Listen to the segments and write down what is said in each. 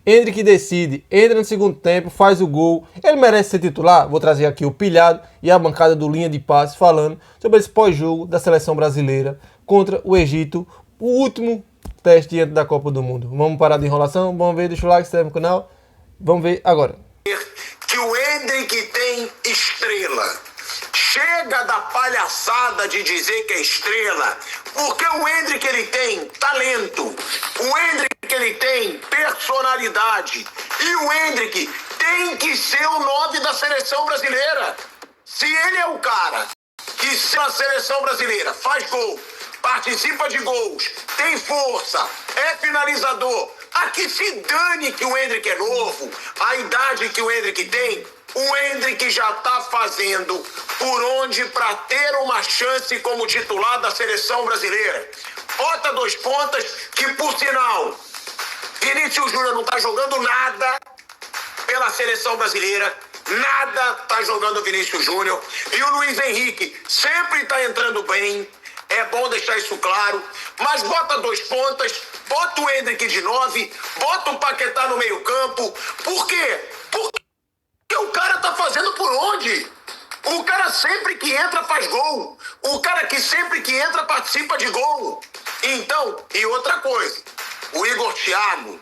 Endrick decide, entra no segundo tempo, faz o gol. Ele merece ser titular? Vou trazer aqui o Pilhado e a bancada do Linha de Passe falando sobre esse pós-jogo da seleção brasileira contra o Egito, o último teste diante da Copa do Mundo. Vamos parar de enrolação, vamos ver, deixa o like, se inscreve no canal. Vamos ver agora. Que o Endrick tem estrela. Chega da palhaçada de dizer que é estrela, porque o Endrick ele tem talento, o Endrick ele tem personalidade e o Endrick tem que ser o 9 da seleção brasileira. Se ele é o cara que na seleção brasileira faz gol, participa de gols, tem força, é finalizador, aqui se dane que o Endrick é novo, a idade que o Endrick tem, o Endrick já está fazendo por onde para ter uma chance como titular da seleção brasileira. Bota 2 pontas que, por sinal, Vinícius Júnior não está jogando nada pela seleção brasileira. Nada está jogando o Vinícius Júnior. E o Luiz Henrique sempre está entrando bem. É bom deixar isso claro. Mas bota 2 pontas, bota o Endrick de 9, bota o Paquetá no meio campo. Por quê? Porque o cara tá fazendo por onde? O cara sempre que entra faz gol. O cara que sempre que entra participa de gol. Então, e outra coisa, o Igor Thiago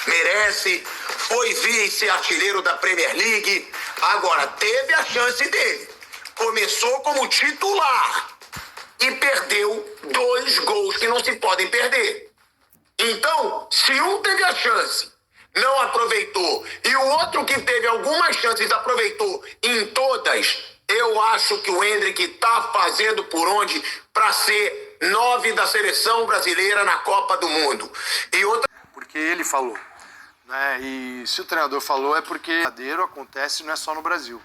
merece, foi vice-artilheiro da Premier League, agora teve a chance dele. Começou como titular e perdeu 2 gols que não se podem perder. Então, se um teve a chance, não aproveitou, e o outro que teve algumas chances aproveitou em todas, eu acho que o Endrick está fazendo por onde para ser 9 da seleção brasileira na Copa do Mundo. E outra... Porque ele falou, né? E se o treinador falou é porque o verdadeiro acontece, não é só no Brasil.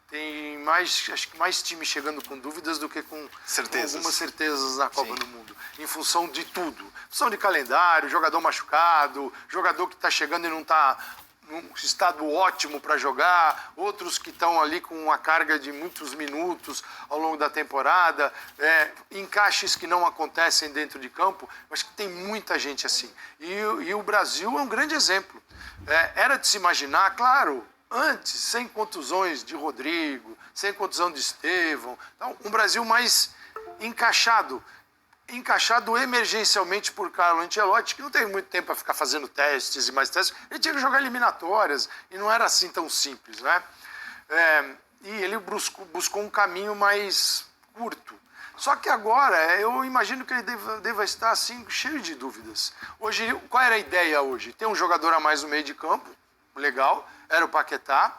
Tem mais, acho que mais time chegando com dúvidas do que com algumas certezas na Copa do Mundo. Em função de tudo. Em função de calendário, jogador machucado, jogador que está chegando e não está num estado ótimo para jogar, outros que estão ali com uma carga de muitos minutos ao longo da temporada, encaixes que não acontecem dentro de campo. Acho que tem muita gente assim. E o Brasil é um grande exemplo. Era de se imaginar, claro, antes, sem contusões de Rodrigo, sem contusão de Estevão, então, um Brasil mais encaixado emergencialmente por Carlo Ancelotti, que não teve muito tempo para ficar fazendo testes e mais testes, ele tinha que jogar eliminatórias, e não era assim tão simples, né? E ele buscou um caminho mais curto. Só que agora, eu imagino que ele deva estar assim, cheio de dúvidas. Hoje, qual era a ideia hoje? Ter um jogador a mais no meio de campo, legal, era o Paquetá.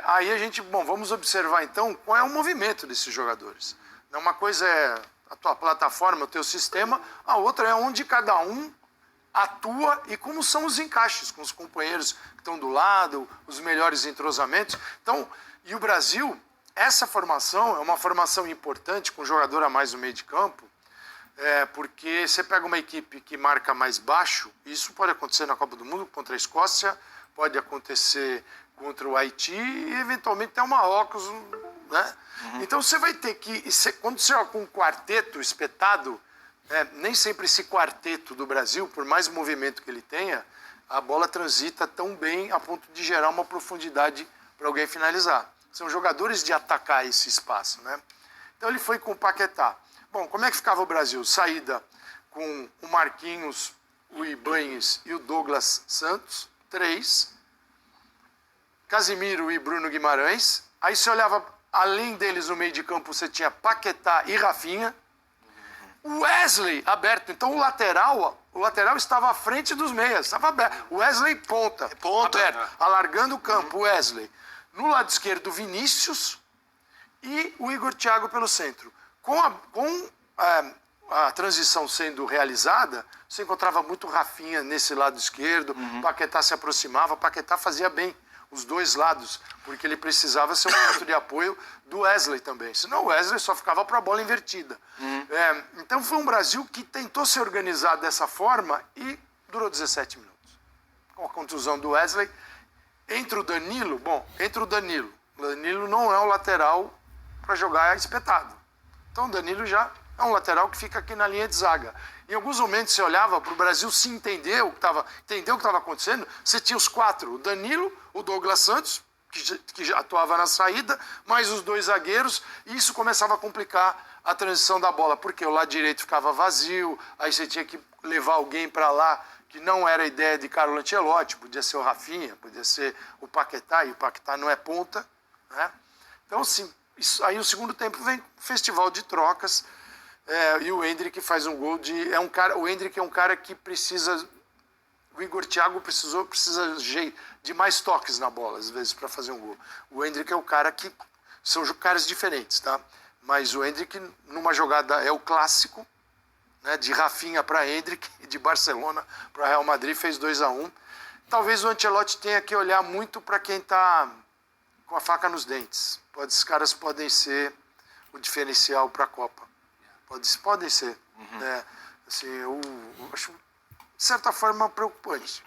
Aí a gente, vamos observar então qual é o movimento desses jogadores. Uma coisa é a tua plataforma, o teu sistema, a outra é onde cada um atua e como são os encaixes com os companheiros que estão do lado, os melhores entrosamentos. Então, e o Brasil, essa formação é uma formação importante, com um jogador a mais no meio de campo, porque você pega uma equipe que marca mais baixo, isso pode acontecer na Copa do Mundo contra a Escócia, pode acontecer contra o Haiti e, eventualmente, até o Marrocos, né? Então, você vai ter que... Quando você joga com um quarteto espetado, nem sempre esse quarteto do Brasil, por mais movimento que ele tenha, a bola transita tão bem a ponto de gerar uma profundidade para alguém finalizar. São jogadores de atacar esse espaço, né? Então, ele foi com o Paquetá. Bom, como é que ficava o Brasil? Saída com o Marquinhos, o Ibañez e o Douglas Santos, 3. Casimiro e Bruno Guimarães. Aí você olhava, além deles no meio de campo, você tinha Paquetá e Rafinha. O Wesley aberto. Então o lateral estava à frente dos meias. Estava aberto. O Wesley ponta aberto, alargando o campo. Wesley. No lado esquerdo, Vinícius e o Igor Thiago pelo centro. Com a transição sendo realizada, você encontrava muito Rafinha nesse lado esquerdo, Paquetá se aproximava, Paquetá fazia bem os dois lados, porque ele precisava ser um ponto de apoio do Wesley também. Senão o Wesley só ficava para a bola invertida. Então foi um Brasil que tentou se organizar dessa forma e durou 17 minutos. Com a contusão do Wesley, entre o Danilo não é o lateral para jogar espetado. Então o Danilo já é um lateral que fica aqui na linha de zaga. Em alguns momentos você olhava para o Brasil se entender o que estava acontecendo, você tinha os 4, o Danilo, o Douglas Santos, que já atuava na saída, mais os 2 zagueiros, e isso começava a complicar a transição da bola, porque o lado direito ficava vazio, aí você tinha que levar alguém para lá, que não era a ideia de Carlo Ancelotti, podia ser o Rafinha, podia ser o Paquetá, e o Paquetá não é ponta, né? Então, assim, aí o segundo tempo vem festival de trocas, e o Endrick faz um gol o Endrick é um cara que precisa... O Igor Thiago precisa de mais toques na bola, às vezes, para fazer um gol. O Endrick é o cara que... São caras diferentes, tá? Mas o Endrick, numa jogada, é o clássico, né, de Rafinha para Endrick e de Barcelona para Real Madrid, fez 2-1. Talvez o Ancelotti tenha que olhar muito para quem está com a faca nos dentes. Esses caras podem ser o diferencial para a Copa. Podem ser. Né? Assim, eu acho, de certa forma, preocupante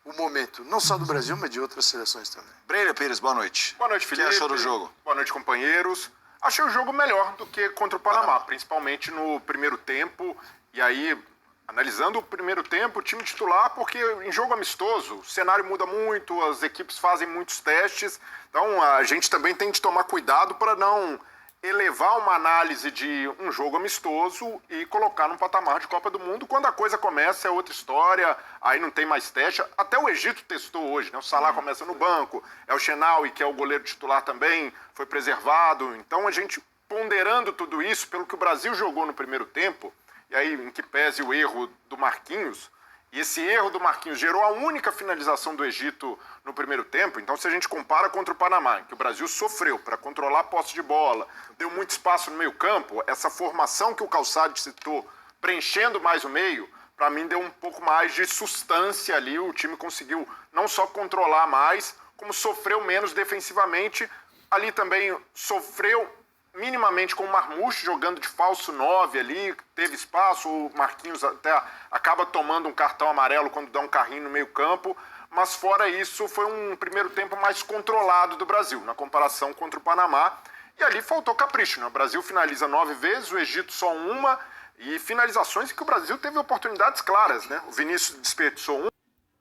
o momento, não só do Brasil, mas de outras seleções também. Breira Pires, boa noite. Boa noite, Felipe. O que achou do jogo? Boa noite, companheiros. Achei o jogo melhor do que contra o Panamá, principalmente no primeiro tempo. E aí, analisando o primeiro tempo, o time titular, porque em jogo amistoso, o cenário muda muito, as equipes fazem muitos testes. Então, a gente também tem de tomar cuidado para não elevar uma análise de um jogo amistoso e colocar num patamar de Copa do Mundo. Quando a coisa começa é outra história, aí não tem mais teste. Até o Egito testou hoje, né? O Salah começa no banco, o Shenawi, que é o goleiro titular também, foi preservado. Então a gente, ponderando tudo isso, pelo que o Brasil jogou no primeiro tempo, e aí em que pese o erro do Marquinhos, e esse erro do Marquinhos gerou a única finalização do Egito no primeiro tempo. Então, se a gente compara contra o Panamá, que o Brasil sofreu para controlar a posse de bola, deu muito espaço no meio-campo, essa formação que o Calçade citou, preenchendo mais o meio, para mim deu um pouco mais de sustância ali. O time conseguiu não só controlar mais, como sofreu menos defensivamente. Ali também sofreu minimamente com o Marmouche jogando de falso 9 ali, teve espaço, o Marquinhos até acaba tomando um cartão amarelo quando dá um carrinho no meio campo, mas fora isso foi um primeiro tempo mais controlado do Brasil, na comparação contra o Panamá, e ali faltou capricho, né? O Brasil finaliza 9 vezes, o Egito só uma, e finalizações em que o Brasil teve oportunidades claras, né? O Vinícius desperdiçou um,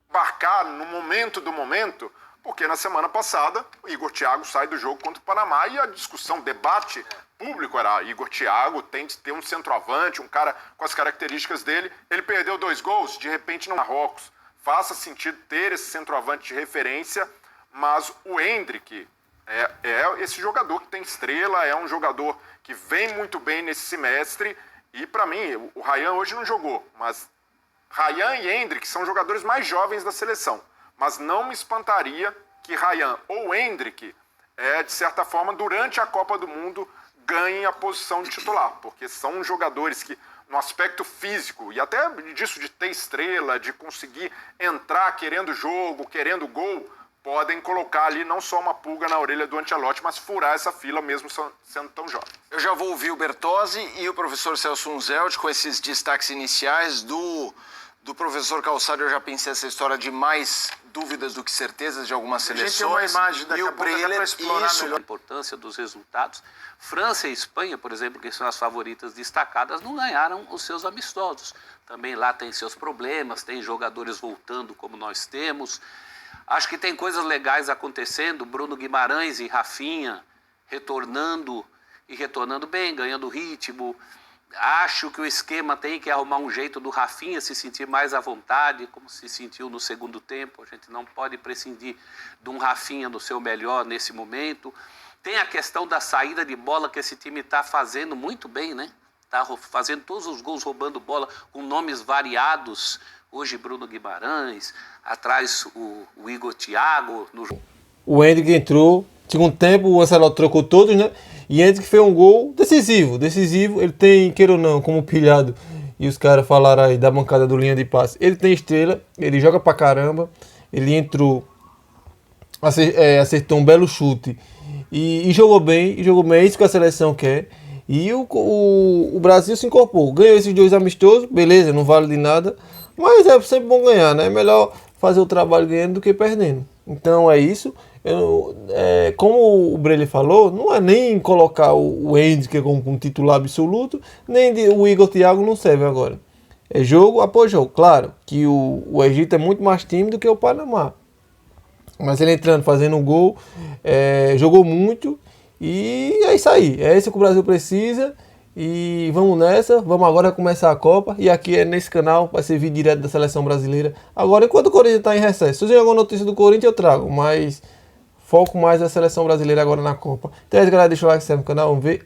embarcar no momento do momento, porque na semana passada o Igor Thiago sai do jogo contra o Panamá e a discussão, debate público era Igor Thiago tem de ter um centroavante, um cara com as características dele. Ele perdeu 2 gols, de repente no Marrocos. Faça sentido ter esse centroavante de referência, mas o Endrick é esse jogador que tem estrela, é um jogador que vem muito bem nesse semestre e para mim, o Ryan hoje não jogou, mas Ryan e Endrick são jogadores mais jovens da seleção. Mas não me espantaria que Ryan ou Endrick, de certa forma, durante a Copa do Mundo, ganhem a posição de titular, porque são jogadores que, no aspecto físico, e até disso de ter estrela, de conseguir entrar querendo jogo, querendo gol, podem colocar ali não só uma pulga na orelha do Ancelotti, mas furar essa fila mesmo sendo tão jovem. Eu já vou ouvir o Bertozzi e o professor Celso Unzelt com esses destaques iniciais do professor Calçado. Eu já pensei essa história de mais dúvidas do que certezas de algumas seleções. A gente tem uma imagem daqui a pouco para explorar melhor. A importância dos resultados. França e Espanha, por exemplo, que são as favoritas destacadas, não ganharam os seus amistosos. Também lá tem seus problemas, tem jogadores voltando como nós temos. Acho que tem coisas legais acontecendo. Bruno Guimarães e Rafinha retornando bem, ganhando ritmo. Acho que o esquema tem que arrumar um jeito do Rafinha se sentir mais à vontade, como se sentiu no segundo tempo. A gente não pode prescindir de um Rafinha no seu melhor nesse momento. Tem a questão da saída de bola que esse time está fazendo muito bem, né? Está fazendo todos os gols roubando bola com nomes variados. Hoje Bruno Guimarães, atrás o Igor Thiago. O Endrick entrou, segundo tempo o Ancelotti trocou todos, né? E Endrick fez um gol decisivo. Ele tem, queira ou não, como pilhado, e os caras falaram aí da bancada do linha de passe, ele tem estrela, ele joga pra caramba, ele entrou, acertou um belo chute e jogou bem, é isso que a seleção quer. E o Brasil se incorporou, ganhou esses 2 amistosos, beleza, não vale de nada, mas é sempre bom ganhar, né? É melhor fazer o trabalho ganhando do que perdendo. Então é isso. Como o Brele falou, não é nem colocar o Hendrick como um titular absoluto, nem o Igor Thiago não serve agora. É jogo após jogo. Claro que o Egito é muito mais time do que o Panamá. Mas ele entrando, fazendo um gol, jogou muito. E é isso aí. É isso que o Brasil precisa. E vamos nessa. Vamos agora começar a Copa. E aqui nesse canal vai ser vídeo direto da seleção brasileira. Agora, enquanto o Corinthians está em recesso. Se tem alguma notícia do Corinthians, eu trago. Mas foco mais na seleção brasileira agora na Copa. Então é isso, galera. Deixa o like, se inscreve no canal. Vamos ver.